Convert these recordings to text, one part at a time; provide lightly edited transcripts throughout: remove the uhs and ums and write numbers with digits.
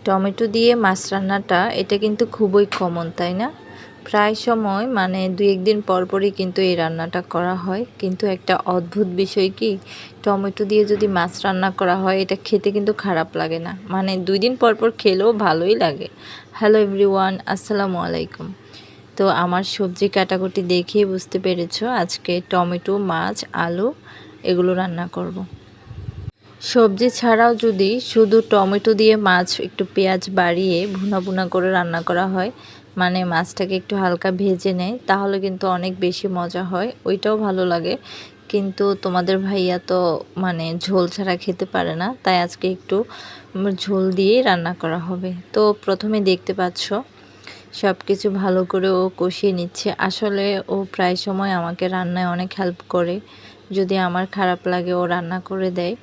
Tomato দিয়ে মাছ রান্নাটা এটা কিন্তু খুবই কমন, তাই না? প্রায় সময় মানে 2-1 দিন পরপরই কিন্তু এই রান্নাটা করা হয়। কিন্তু একটা অদ্ভুত বিষয় কি, টমেটো দিয়ে যদি মাছ রান্না করা হয় এটা খেতে কিন্তু খারাপ লাগে না। মানে 2 দিন পরপর খেলেও ভালোই লাগে। হ্যালো এভরিওয়ান, আসসালামু আলাইকুম। তো আমার সবজি কাটাকুটি দেখেই বুঝতে পেরেছো আজকে টমেটো, মাছ, আলু এগুলো রান্না করব। সবজি ছাড়াও যদি শুধু টমেটো দিয়ে মাছ একটু পেঁয়াজ বাড়িয়ে ভুনা ভুনা করে রান্না করা হয়, মানে মাছটাকে একটু হালকা ভেজে নেয়, তাহলে কিন্তু অনেক বেশি মজা হয়, ওইটাও ভালো লাগে। কিন্তু তোমাদের ভাইয়া তো মানে ঝোল ছাড়া খেতে পারে না, তাই আজকে একটু ঝোল দিয়েই রান্না করা হবে। তো প্রথমে দেখতে পাচ্ছ সব কিছু ভালো করে ও কষিয়ে নিচ্ছে। আসলে ও প্রায় সময় আমাকে রান্নায় অনেক হেল্প করে, যদি আমার খারাপ লাগে ও রান্না করে দেয়,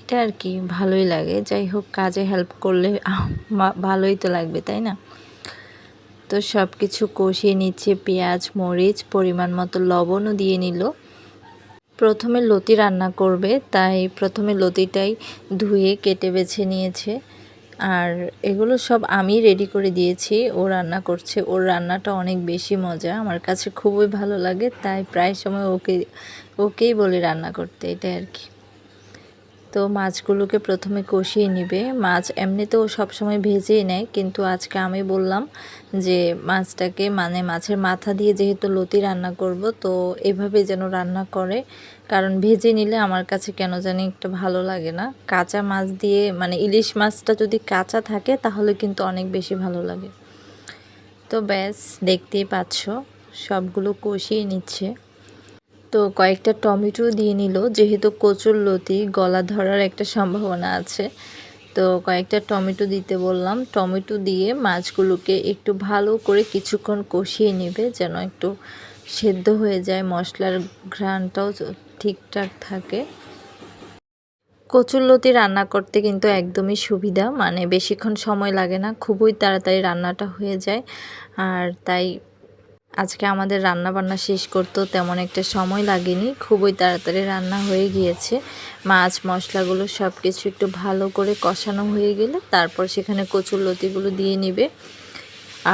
এটা আর কি ভালোই লাগে। যাই হোক, কাজে হেল্প করলে ভালোই তো লাগবে, তাই না? তো সব কিছু কষিয়ে নিচ্ছে, পেঁয়াজ, মরিচ, পরিমাণ মতো লবণও দিয়ে নিল। প্রথমে লতি রান্না করবে, তাই প্রথমে লতিটাই ধুয়ে কেটে বেছে নিয়েছে। আর এগুলো সব আমি রেডি করে দিয়েছি, ও রান্না করছে। ওর রান্নাটা অনেক বেশি মজা, আমার কাছে খুবই ভালো লাগে, তাই প্রায় সময় ওকেই বলি রান্না করতে, এটাই আর কি। তো মাছগুলোকে প্রথমে কষিয়ে নিবে। মাছ এমনিতেও সবসময় ভেজেই নেয়, কিন্তু আজকে আমি বললাম যে মাছটাকে মানে মাছের মাথা দিয়ে যেহেতু লতি রান্না করব, তো এভাবে যেন রান্না করে, কারণ ভেজে নিলে আমার কাছে কেন জানি একটা ভালো লাগে না। কাঁচা মাছ দিয়ে মানে ইলিশ মাছটা যদি কাঁচা থাকে তাহলে কিন্তু অনেক বেশি ভালো লাগে। তো ব্যাস, দেখতেই পাচ্ছ সবগুলো কষিয়ে নিচ্ছে। তো কয়েকটা টমেটো দিয়ে নিল, যেহেতু কচুরলতি গলা ধরার একটা সম্ভাবনা আছে, তো কয়েকটা টমেটো দিতে বললাম। টমেটো দিয়ে মাছগুলোকে একটু ভালো করে কিছুক্ষণ কষিয়ে নেবে, যেন একটু সেদ্ধ হয়ে যায়, মশলার ঘ্রাণটাও ঠিকঠাক থাকে। কচুরলতি রান্না করতে কিন্তু একদমই সুবিধা, মানে বেশিক্ষণ সময় লাগে না, খুবই তাড়াতাড়ি রান্নাটা হয়ে যায়। আর তাই আজকে আমাদের রান্না বান্না শেষ করতেও তেমন একটা সময় লাগেনি, খুবই তাড়াতাড়ি রান্না হয়ে গিয়েছে। মাছ মশলাগুলো সব কিছু একটু ভালো করে কষানো হয়ে গেলে তারপর সেখানে কচুরলতিগুলো দিয়ে নিবে।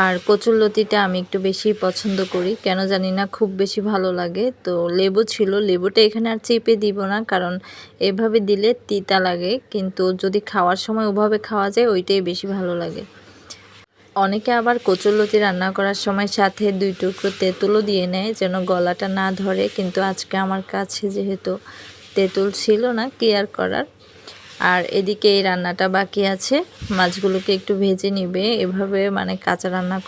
আর কচুরলতিটা আমি একটু বেশি পছন্দ করি, কেন জানি না, খুব বেশি ভালো লাগে। তো লেবু ছিল, লেবুটা এখানে আর চেপে দিব না, কারণ এভাবে দিলে তিতা লাগে, কিন্তু যদি খাওয়ার সময় ওভাবে খাওয়া যায় ওইটাই বেশি ভালো লাগে। অনেকে আবার কচুরলতি রান্না করার সময় সাথে 2 টুকরো তেঁতুলও দিয়ে নেয়, যেন গলাটা না ধরে, কিন্তু আজকে আমার কাছে যেহেতু তেঁতুল ছিল না, কি আর করার। আর এদিকে এই রান্নাটা বাকি আছে, মাছগুলোকে একটু ভেজে নিবে, এভাবে মানে কাঁচা রান্না